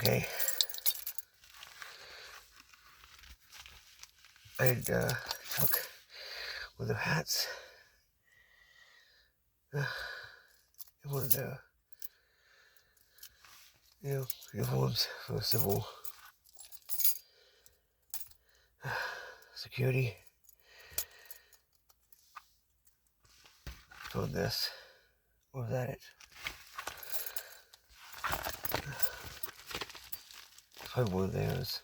Okay. I took one of the hats and one of the uniforms for civil security. Doing this. Or was that it? Probably one of those.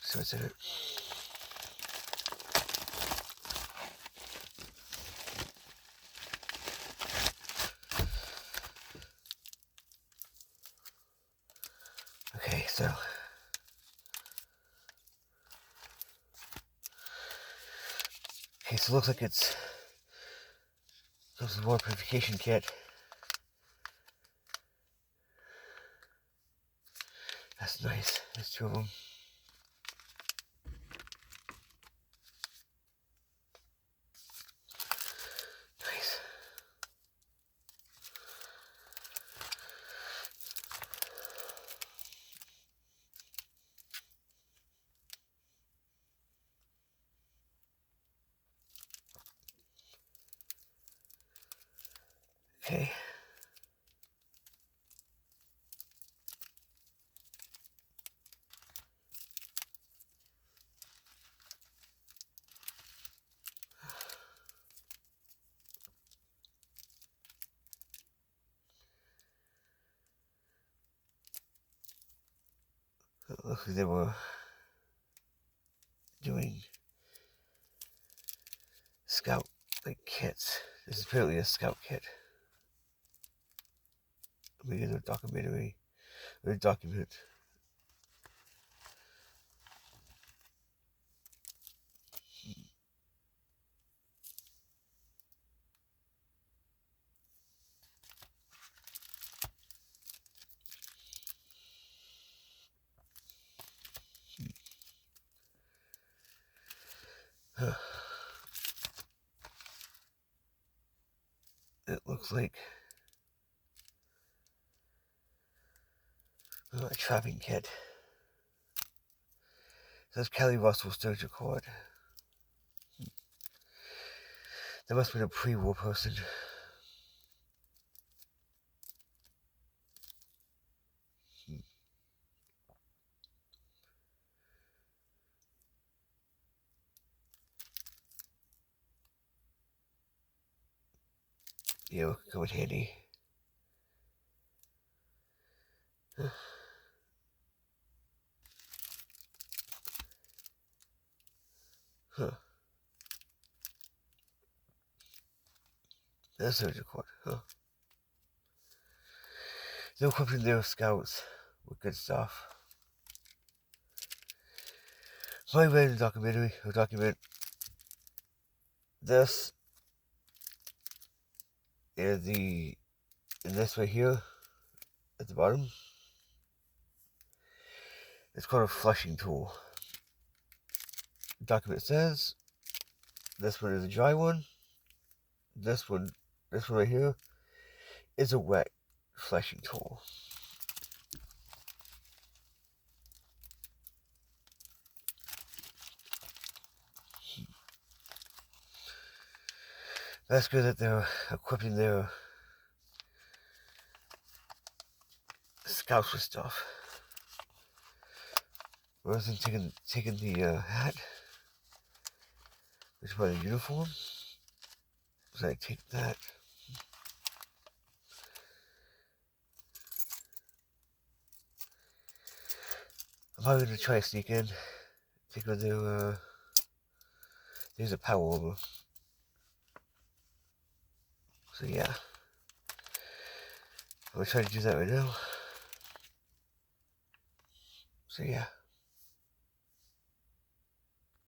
So it's in it. Okay, so it looks like it's a water purification kit. That's nice. There's two of them. Nice. Okay. It looks like they were doing scout kits. This is apparently a scout kit. Maybe a documentary or a document. It looks like a trapping kit. It says Kelly Russell Sturgeon Cord. That must have been a pre-war person. Come in handy. Huh. That's Sturgeon Cord, huh? They're equipping their scouts with good stuff. So I read a document. This is this right here at the bottom. It's called a flushing tool. The document says this one is a dry one. This one right here is a wet flushing tool. That's good that they're equipping their scouts with stuff. Rather than taking the hat, which is by the uniform. So I take that. I'm probably gonna try to sneak in. Take on there's a power over. So yeah. I'm gonna try to do that right now. So yeah.